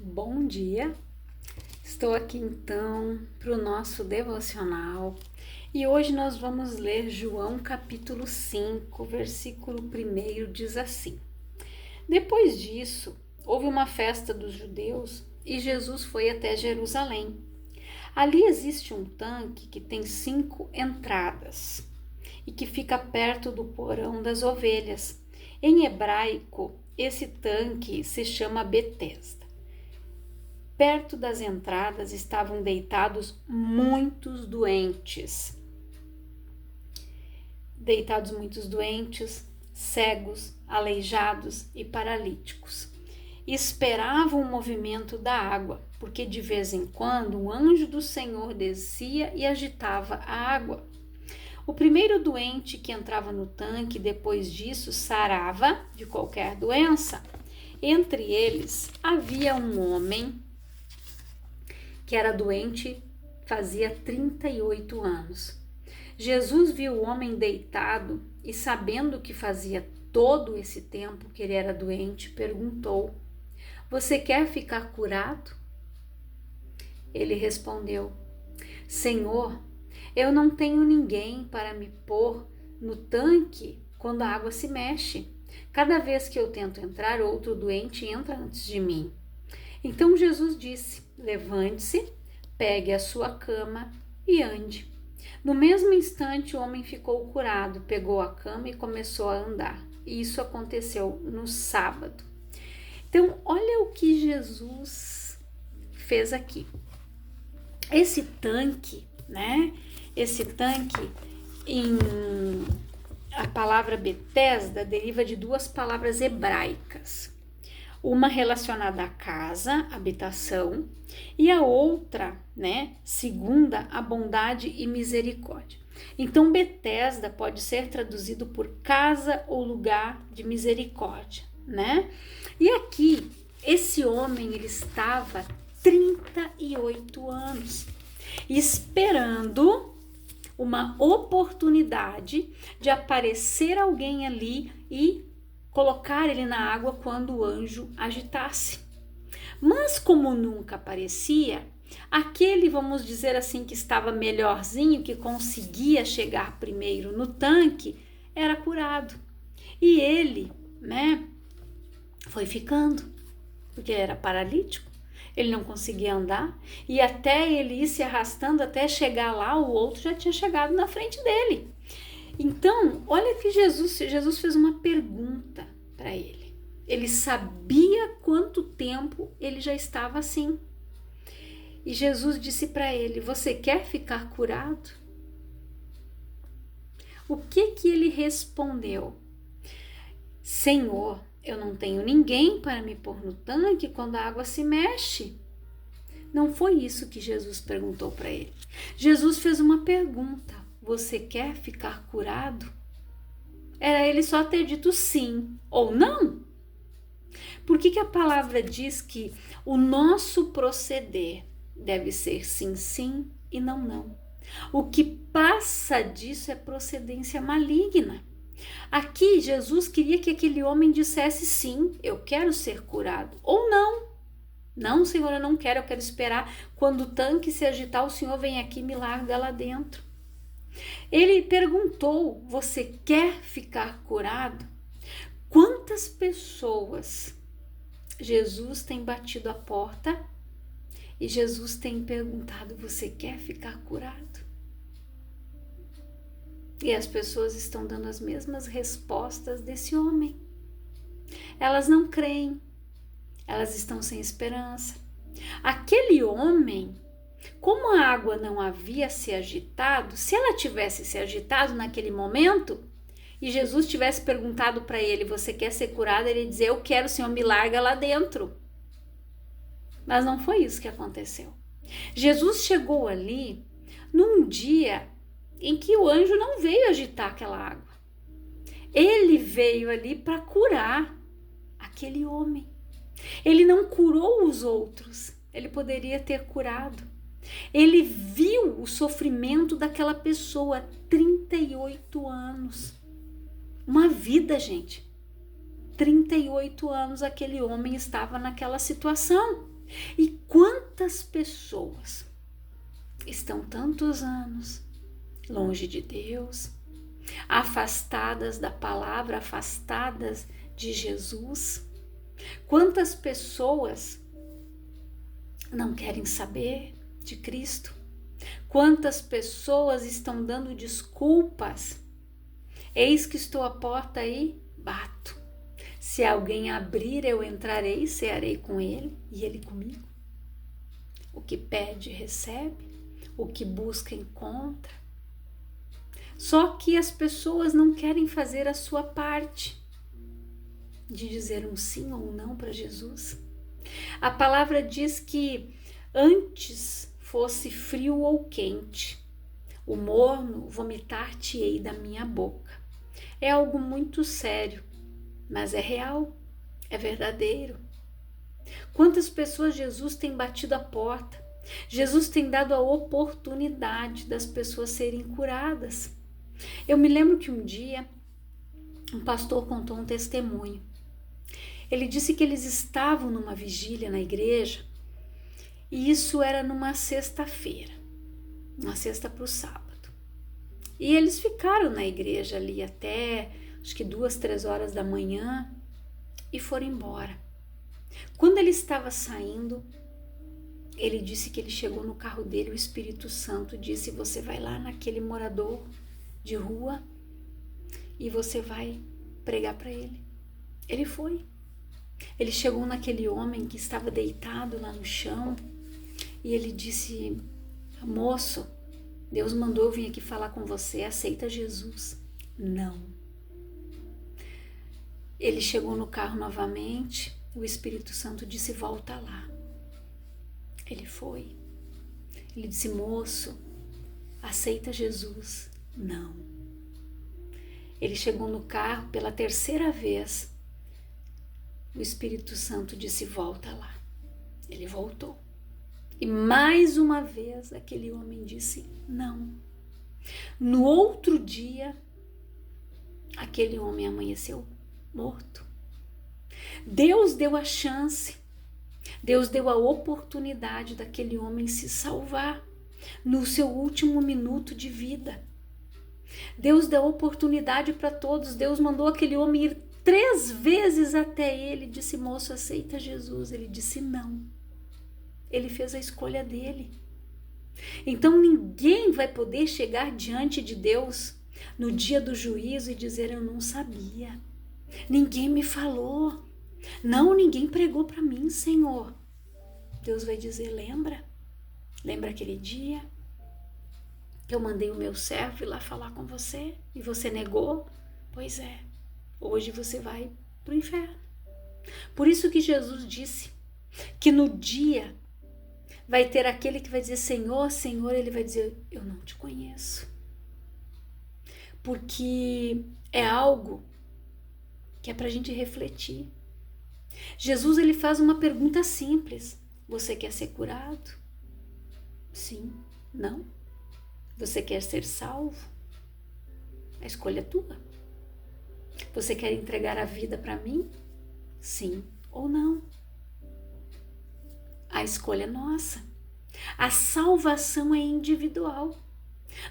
Bom dia, estou aqui então para o nosso devocional e hoje nós vamos ler João capítulo 5, versículo 1, diz assim: Depois disso, houve uma festa dos judeus e Jesus foi até Jerusalém. Ali existe um tanque que tem 5 entradas e que fica perto do porão das ovelhas. Em hebraico, esse tanque se chama Betesda. Perto das entradas estavam deitados muitos doentes. Cegos, aleijados e paralíticos. Esperavam o movimento da água, porque de vez em quando um anjo do Senhor descia e agitava a água. O primeiro doente que entrava no tanque, depois disso, sarava de qualquer doença. Entre eles havia um homem que era doente fazia 38 anos. Jesus viu o homem deitado e, sabendo que fazia todo esse tempo que ele era doente, perguntou: Você quer ficar curado? Ele respondeu: Senhor, eu não tenho ninguém para me pôr no tanque quando a água se mexe. Cada vez que eu tento entrar, outro doente entra antes de mim. Então Jesus disse: Levante-se, pegue a sua cama e ande. No mesmo instante, o homem ficou curado, pegou a cama e começou a andar. E isso aconteceu no sábado. Então, olha o que Jesus fez aqui. Esse tanque, a palavra Betesda deriva de 2 palavras hebraicas. Uma relacionada à casa, habitação, e a outra, segunda, a bondade e misericórdia. Então, Betesda pode ser traduzido por casa ou lugar de misericórdia, E aqui, esse homem, ele estava 38 anos, esperando uma oportunidade de aparecer alguém ali e colocar ele na água quando o anjo agitasse. Mas como nunca aparecia, aquele, vamos dizer assim, que estava melhorzinho, que conseguia chegar primeiro no tanque, era curado. E ele, foi ficando, porque ele era paralítico, ele não conseguia andar, e até ele ir se arrastando até chegar lá, o outro já tinha chegado na frente dele. Então, olha que Jesus fez uma pergunta para ele. Ele sabia quanto tempo ele já estava assim. E Jesus disse para ele: Você quer ficar curado? O que ele respondeu? Senhor, eu não tenho ninguém para me pôr no tanque quando a água se mexe. Não foi isso que Jesus perguntou para ele. Jesus fez uma pergunta: Você quer ficar curado? Era ele só ter dito sim ou não. Por que a palavra diz que o nosso proceder deve ser sim, sim e não, não? O que passa disso é procedência maligna. Aqui Jesus queria que aquele homem dissesse sim, eu quero ser curado, ou não. Não, Senhor, eu não quero, eu quero esperar. Quando o tanque se agitar, o Senhor vem aqui e me larga lá dentro. Ele perguntou: Você quer ficar curado? Quantas pessoas Jesus tem batido a porta e Jesus tem perguntado: Você quer ficar curado? E as pessoas estão dando as mesmas respostas desse homem. Elas não creem, elas estão sem esperança. Aquele homem, como a água não havia se agitado, se ela tivesse se agitado naquele momento e Jesus tivesse perguntado para ele: Você quer ser curado? Ele ia dizer: Eu quero, Senhor, me larga lá dentro. Mas não foi isso que aconteceu. Jesus chegou ali num dia em que o anjo não veio agitar aquela água. Ele veio ali para curar aquele homem. Ele não curou os outros, ele poderia ter curado. Ele viu o sofrimento daquela pessoa, 38 anos. Uma vida, gente. 38 anos aquele homem estava naquela situação. E quantas pessoas estão tantos anos longe de Deus, afastadas da palavra, afastadas de Jesus? Quantas pessoas não querem saber de Cristo? Quantas pessoas estão dando desculpas? Eis que estou à porta e bato. Se alguém abrir, eu entrarei, cearei com ele e ele comigo. O que pede, recebe. O que busca, encontra. Só que as pessoas não querem fazer a sua parte de dizer um sim ou um não para Jesus. A palavra diz que antes fosse frio ou quente, o morno vomitar-te-ei da minha boca. É algo muito sério, mas é real, é verdadeiro. Quantas pessoas Jesus tem batido a porta? Jesus tem dado a oportunidade das pessoas serem curadas. Eu me lembro que um dia um pastor contou um testemunho. Ele disse que eles estavam numa vigília na igreja e isso era numa sexta-feira, uma sexta para o sábado. E eles ficaram na igreja ali até acho que 2, 3 horas da manhã e foram embora. Quando ele estava saindo, ele disse que ele chegou no carro dele, o Espírito Santo disse: você vai lá naquele morador de rua e você vai pregar para ele. Ele foi. Ele chegou naquele homem que estava deitado lá no chão e ele disse: moço, Deus mandou eu vir aqui falar com você, aceita Jesus? Não. Ele chegou no carro novamente, o Espírito Santo disse: volta lá. Ele foi. Ele disse: moço, aceita Jesus? Não. Ele chegou no carro pela terceira vez. O Espírito Santo disse: volta lá. Ele voltou. E mais uma vez aquele homem disse: não. No outro dia, aquele homem amanheceu morto. Deus deu a chance, Deus deu a oportunidade daquele homem se salvar no seu último minuto de vida. Deus deu oportunidade para todos. Deus mandou aquele homem ir 3 vezes até ele, disse: moço, aceita Jesus? Ele disse: não. Ele fez a escolha dele. Então ninguém vai poder chegar diante de Deus no dia do juízo e dizer: eu não sabia, ninguém me falou, não, ninguém pregou para mim, Senhor. Deus vai dizer: lembra aquele dia que eu mandei o meu servo ir lá falar com você e você negou? Pois é, hoje você vai para o inferno. Por isso que Jesus disse que no dia vai ter aquele que vai dizer: Senhor, Senhor, ele vai dizer: eu não te conheço. Porque é algo que é para a gente refletir. Jesus, ele faz uma pergunta simples: você quer ser curado? Sim, não? Você quer ser salvo? A escolha é tua. Você quer entregar a vida para mim? Sim ou não? A escolha é nossa. A salvação é individual.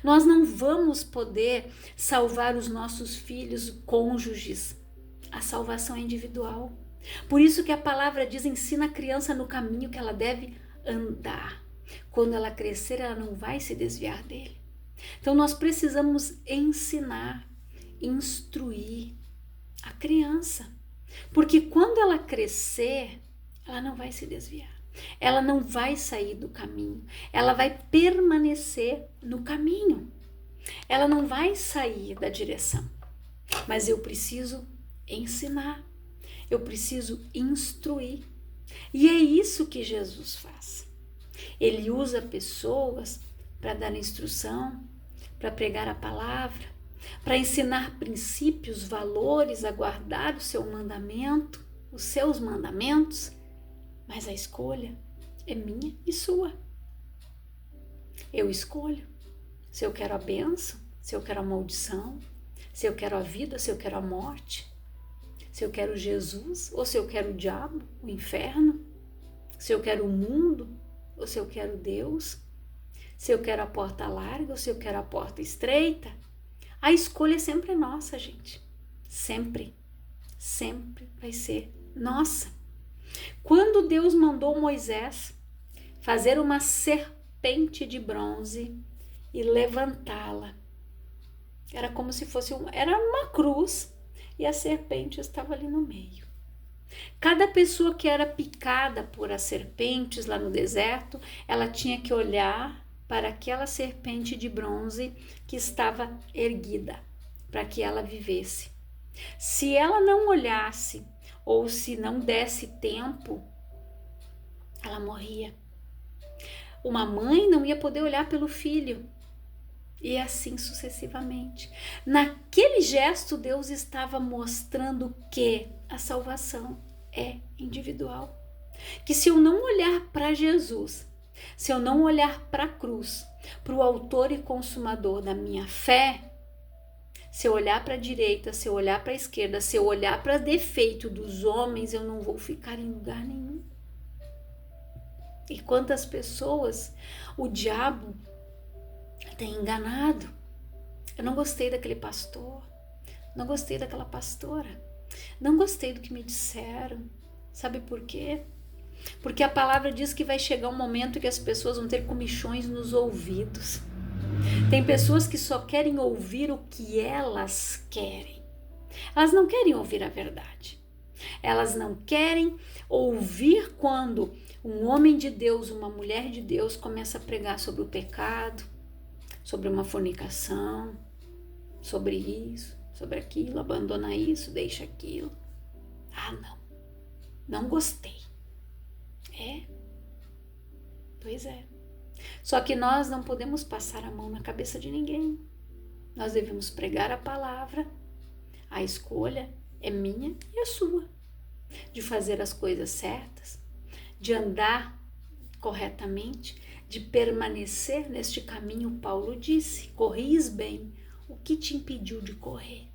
Nós não vamos poder salvar os nossos filhos, cônjuges. A salvação é individual. Por isso que a palavra diz: ensina a criança no caminho que ela deve andar. Quando ela crescer, ela não vai se desviar dele. Então nós precisamos ensinar, instruir a criança. Porque quando ela crescer, ela não vai se desviar. Ela não vai sair do caminho. Ela vai permanecer no caminho. Ela não vai sair da direção. Mas eu preciso ensinar. Eu preciso instruir. E é isso que Jesus faz. Ele usa pessoas para dar instrução, para pregar a palavra, para ensinar princípios, valores, a guardar o seu mandamento, os seus mandamentos. Mas a escolha é minha e sua. Eu escolho se eu quero a bênção, se eu quero a maldição, se eu quero a vida, se eu quero a morte, se eu quero Jesus ou se eu quero o diabo, o inferno. Se eu quero o mundo ou se eu quero Deus? Se eu quero a porta larga ou se eu quero a porta estreita? A escolha sempre é nossa, gente. Sempre. Sempre vai ser nossa. Quando Deus mandou Moisés fazer uma serpente de bronze e levantá-la, era como se fosse era uma cruz e a serpente estava ali no meio. Cada pessoa que era picada por as serpentes lá no deserto, ela tinha que olhar para aquela serpente de bronze que estava erguida, para que ela vivesse. Se ela não olhasse ou se não desse tempo, ela morria. Uma mãe não ia poder olhar pelo filho e assim sucessivamente. Naquele gesto, Deus estava mostrando que a salvação é individual. Que se eu não olhar para Jesus, se eu não olhar para a cruz, para o autor e consumador da minha fé, se eu olhar para a direita, se eu olhar para a esquerda, se eu olhar para defeito dos homens, eu não vou ficar em lugar nenhum. E quantas pessoas o diabo tem enganado. Eu não gostei daquele pastor, não gostei daquela pastora, não gostei do que me disseram. Sabe por quê? Porque a palavra diz que vai chegar um momento que as pessoas vão ter comichões nos ouvidos. Tem pessoas que só querem ouvir o que elas querem. Elas não querem ouvir a verdade. Elas não querem ouvir quando um homem de Deus, uma mulher de Deus começa a pregar sobre o pecado, sobre uma fornicação, sobre isso, sobre aquilo, abandona isso, deixa aquilo. Ah, não gostei. Pois é. Só que nós não podemos passar a mão na cabeça de ninguém. Nós devemos pregar a palavra. A escolha é minha e a sua. De fazer as coisas certas, de andar corretamente, de permanecer neste caminho. Paulo disse: corris bem. O que te impediu de correr?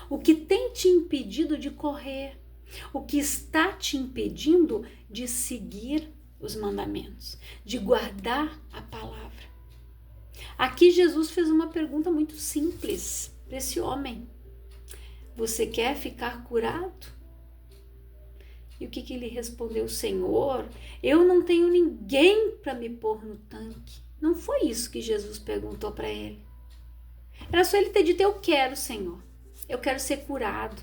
O que tem te impedido de correr? O que está te impedindo de seguir os mandamentos, de guardar a palavra? Aqui Jesus fez uma pergunta muito simples para esse homem: você quer ficar curado? E o que ele respondeu? Senhor, eu não tenho ninguém para me pôr no tanque. Não foi isso que Jesus perguntou para ele. Era só ele ter dito: eu quero, Senhor, eu quero ser curado.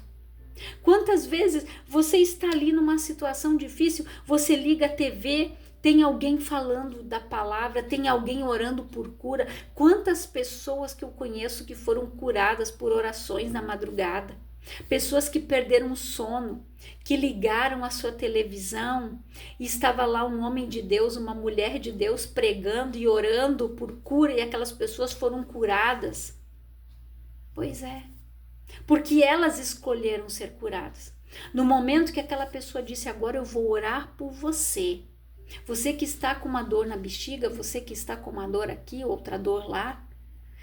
Quantas vezes você está ali numa situação difícil, você liga a TV, tem alguém falando da palavra, tem alguém orando por cura. Quantas pessoas que eu conheço que foram curadas por orações na madrugada? Pessoas que perderam o sono, que ligaram a sua televisão e estava lá um homem de Deus, uma mulher de Deus pregando e orando por cura e aquelas pessoas foram curadas. Pois é, porque elas escolheram ser curadas. No momento que aquela pessoa disse: agora eu vou orar por você. Você que está com uma dor na bexiga, você que está com uma dor aqui, outra dor lá.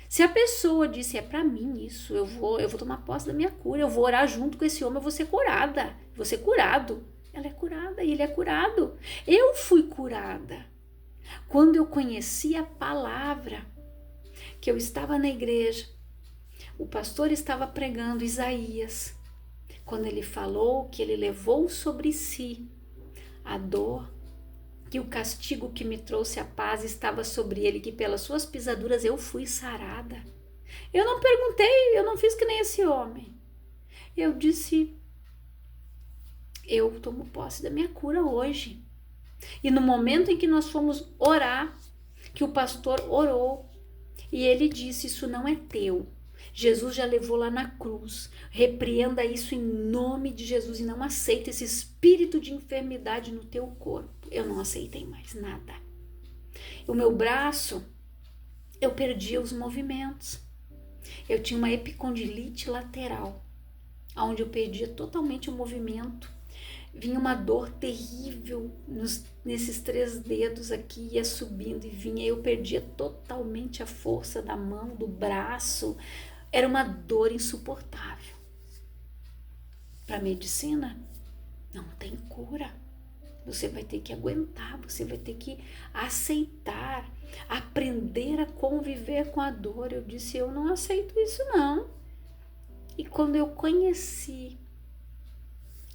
Se a pessoa disse: é para mim isso, eu vou tomar posse da minha cura, eu vou orar junto com esse homem, eu vou ser curada, vou ser curado. Ela é curada e ele é curado. Eu fui curada quando eu conheci a palavra, que eu estava na igreja. O pastor estava pregando Isaías, quando ele falou que ele levou sobre si a dor, que o castigo que me trouxe a paz estava sobre ele, que pelas suas pisaduras eu fui sarada. Eu não perguntei, eu não fiz que nem esse homem. Eu disse: eu tomo posse da minha cura hoje. E no momento em que nós fomos orar, que o pastor orou, e ele disse: isso não é teu. Jesus já levou lá na cruz. Repreenda isso em nome de Jesus e não aceita esse espírito de enfermidade no teu corpo. Eu não aceitei mais nada. O meu braço, eu perdia os movimentos. Eu tinha uma epicondilite lateral, onde eu perdia totalmente o movimento. Vinha uma dor terrível nesses 3 dedos aqui, ia subindo e vinha. Eu perdia totalmente a força da mão, do braço. Era uma dor insuportável. Para a medicina, não tem cura. Você vai ter que aguentar, você vai ter que aceitar, aprender a conviver com a dor. Eu disse, eu não aceito isso não. E quando eu conheci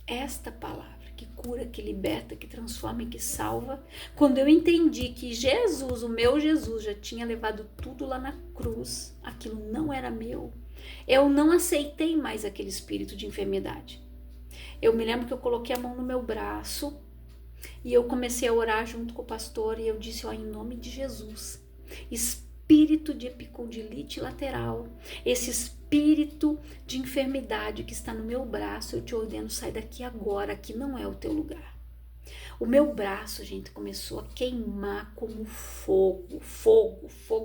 esta palavra, que cura, que liberta, que transforma e que salva, quando eu entendi que Jesus, o meu Jesus, já tinha levado tudo lá na cruz, aquilo não era meu, eu não aceitei mais aquele espírito de enfermidade. Eu me lembro que eu coloquei a mão no meu braço e eu comecei a orar junto com o pastor e eu disse, ó, em nome de Jesus, espírito de epicondilite lateral, esse espírito de enfermidade que está no meu braço, eu te ordeno, sai daqui agora, aqui não é o teu lugar. O meu braço, gente, começou a queimar como fogo,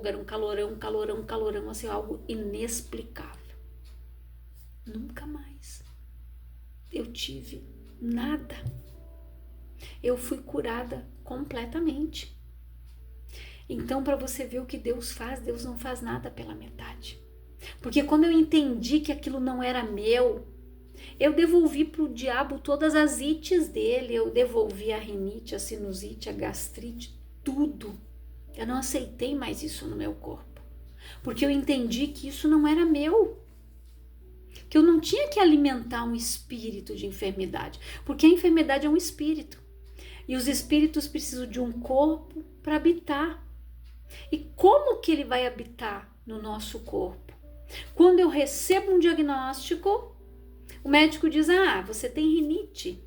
era um calorão, assim, algo inexplicável. Nunca mais eu tive nada. Eu fui curada completamente. Então, para você ver o que Deus faz, Deus não faz nada pela metade. Porque quando eu entendi que aquilo não era meu, eu devolvi para o diabo todas as ites dele, eu devolvi a rinite, a sinusite, a gastrite, tudo. Eu não aceitei mais isso no meu corpo, porque eu entendi que isso não era meu, que eu não tinha que alimentar um espírito de enfermidade, porque a enfermidade é um espírito, e os espíritos precisam de um corpo para habitar. E como que ele vai habitar no nosso corpo? Quando eu recebo um diagnóstico, o médico diz, você tem rinite.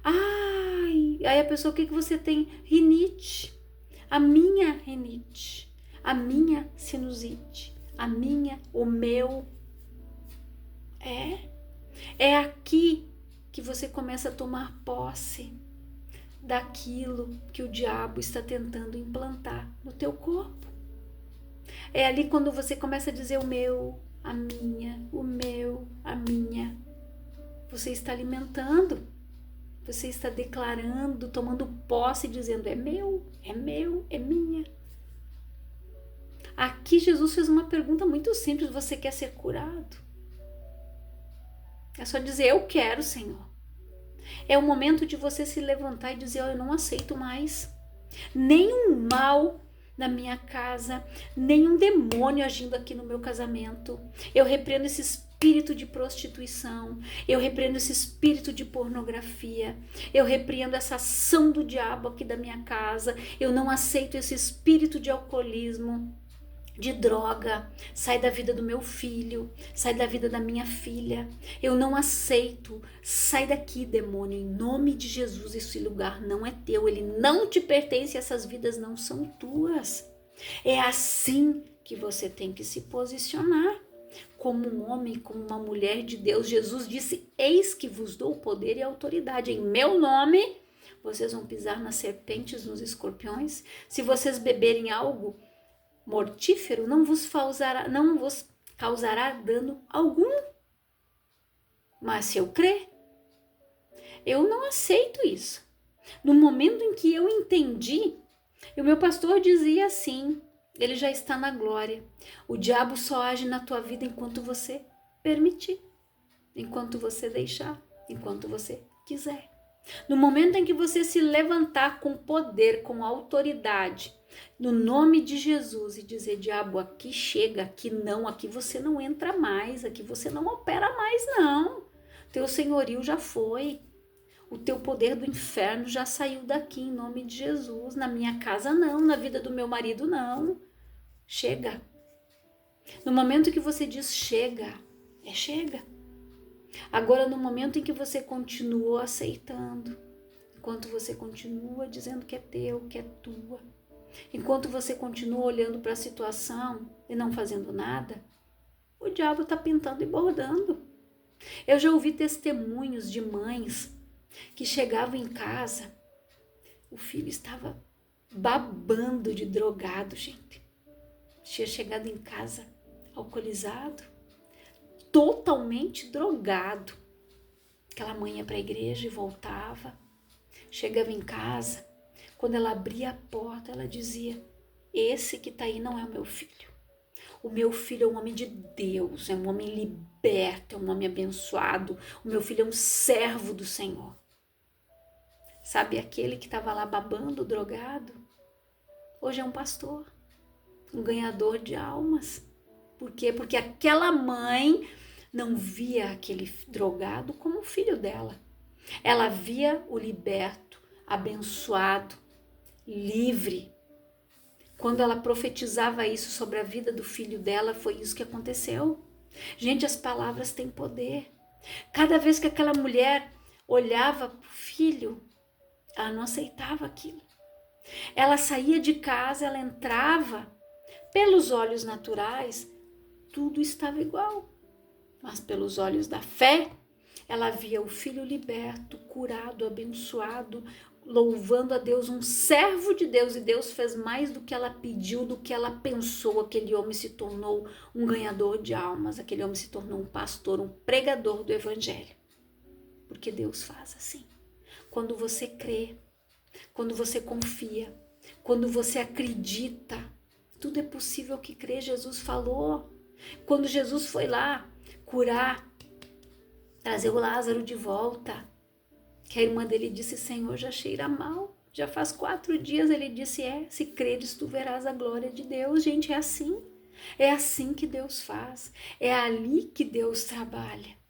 Aí a pessoa, o que você tem? Rinite. A minha rinite, a minha sinusite, o meu. É aqui que você começa a tomar posse daquilo que o diabo está tentando implantar no teu corpo. É ali quando você começa a dizer o meu, a minha, o meu, a minha. Você está alimentando, você está declarando, tomando posse, dizendo é meu, é minha. Aqui Jesus fez uma pergunta muito simples, você quer ser curado? É só dizer eu quero, Senhor. É o momento de você se levantar e dizer, eu não aceito mais nenhum mal na minha casa, nenhum demônio agindo aqui no meu casamento. Eu repreendo esse espírito de prostituição, eu repreendo esse espírito de pornografia, eu repreendo essa ação do diabo aqui da minha casa, eu não aceito esse espírito de alcoolismo, de droga, sai da vida do meu filho, sai da vida da minha filha, eu não aceito, sai daqui, demônio, em nome de Jesus, esse lugar não é teu, ele não te pertence, essas vidas não são tuas. É assim que você tem que se posicionar, como um homem, como uma mulher de Deus. Jesus disse, eis que vos dou poder e autoridade, em meu nome, vocês vão pisar nas serpentes, nos escorpiões, se vocês beberem algo mortífero, não vos causará dano algum. Mas se eu crer, eu não aceito isso. No momento em que eu entendi, e o meu pastor dizia assim, ele já está na glória. O diabo só age na tua vida enquanto você permitir, enquanto você deixar, enquanto você quiser. No momento em que você se levantar com poder, com autoridade, no nome de Jesus, e dizer, diabo, aqui chega, aqui você não entra mais, aqui você não opera mais não, teu senhorio já foi, o teu poder do inferno já saiu daqui, em nome de Jesus, na minha casa não, na vida do meu marido não, chega. No momento que você diz chega, chega. Agora, no momento em que você continua aceitando, enquanto você continua dizendo que é teu, que é tua, enquanto você continua olhando para a situação e não fazendo nada, o diabo está pintando e bordando. Eu já ouvi testemunhos de mães que chegavam em casa, o filho estava babando de drogado, gente. Tinha chegado em casa alcoolizado, totalmente drogado. Aquela mãe ia para a igreja e voltava, chegava em casa, quando ela abria a porta, ela dizia, esse que está aí não é o meu filho. O meu filho é um homem de Deus, é um homem liberto, é um homem abençoado. O meu filho é um servo do Senhor. Sabe aquele que estava lá babando, drogado? Hoje é um pastor, um ganhador de almas. Por quê? Porque aquela mãe não via aquele drogado como o filho dela. Ela via o liberto, abençoado, livre. Quando ela profetizava isso sobre a vida do filho dela, foi isso que aconteceu. Gente, as palavras têm poder. Cada vez que aquela mulher olhava para o filho, ela não aceitava aquilo. Ela saía de casa, ela entrava, pelos olhos naturais, tudo estava igual. Mas pelos olhos da fé, ela via o filho liberto, curado, abençoado, louvando a Deus, um servo de Deus. E Deus fez mais do que ela pediu, do que ela pensou. Aquele homem se tornou um ganhador de almas, aquele homem se tornou um pastor, um pregador do evangelho. Porque Deus faz assim. Quando você crê, quando você confia, quando você acredita, tudo é possível que crê. Jesus falou. Quando Jesus foi lá curar, trazer o Lázaro de volta, que a irmã dele disse: Senhor, já cheira mal, já faz 4 dias. Ele disse: se creres tu verás a glória de Deus. Gente, é assim que Deus faz, é ali que Deus trabalha.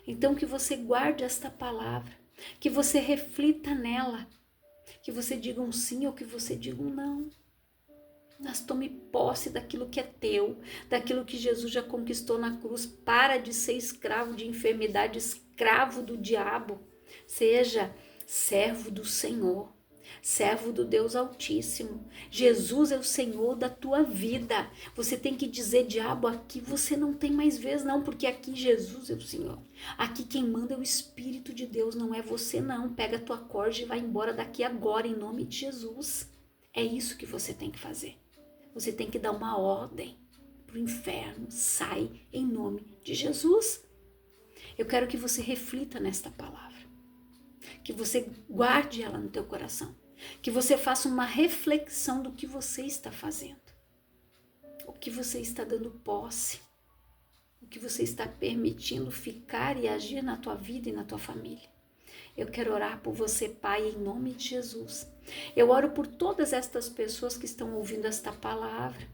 Então que você guarde esta palavra, que você reflita nela, que você diga um sim ou que você diga um não. Mas tome posse daquilo que é teu, daquilo que Jesus já conquistou na cruz. Para de ser escravo de enfermidade, escravo do diabo. Seja servo do Senhor, servo do Deus Altíssimo. Jesus é o Senhor da tua vida. Você tem que dizer: diabo, aqui você não tem mais vez não, porque aqui Jesus é o Senhor. Aqui quem manda é o Espírito de Deus, não é você não. Pega a tua corda e vai embora daqui agora, em nome de Jesus. É isso que você tem que fazer. Você tem que dar uma ordem para o inferno. Sai em nome de Jesus. Eu quero que você reflita nesta palavra. Que você guarde ela no teu coração. Que você faça uma reflexão do que você está fazendo. O que você está dando posse. O que você está permitindo ficar e agir na tua vida e na tua família. Eu quero orar por você, Pai, em nome de Jesus. Eu oro por todas estas pessoas que estão ouvindo esta palavra.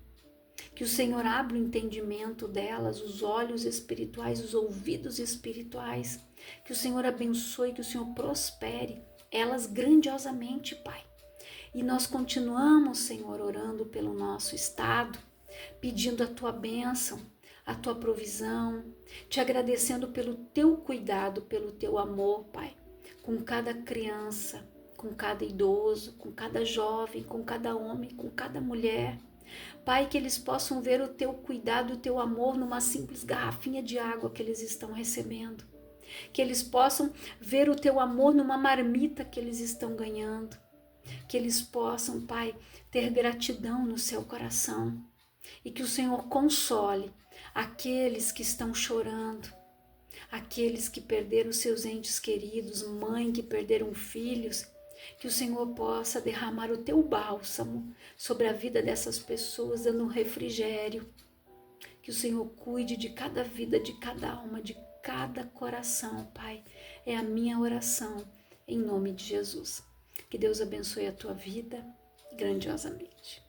Que o Senhor abra o entendimento delas, os olhos espirituais, os ouvidos espirituais. Que o Senhor abençoe, que o Senhor prospere elas grandiosamente, Pai. E nós continuamos, Senhor, orando pelo nosso estado, pedindo a tua bênção, a tua provisão, te agradecendo pelo teu cuidado, pelo teu amor, Pai, com cada criança, com cada idoso, com cada jovem, com cada homem, com cada mulher. Pai, que eles possam ver o teu cuidado, o teu amor numa simples garrafinha de água que eles estão recebendo. Que eles possam ver o teu amor numa marmita que eles estão ganhando. Que eles possam, Pai, ter gratidão no seu coração. E que o Senhor console aqueles que estão chorando, aqueles que perderam seus entes queridos, mãe que perderam filhos. Que o Senhor possa derramar o teu bálsamo sobre a vida dessas pessoas, dando um refrigério. Que o Senhor cuide de cada vida, de cada alma, de cada coração, Pai. É a minha oração, em nome de Jesus. Que Deus abençoe a tua vida grandiosamente.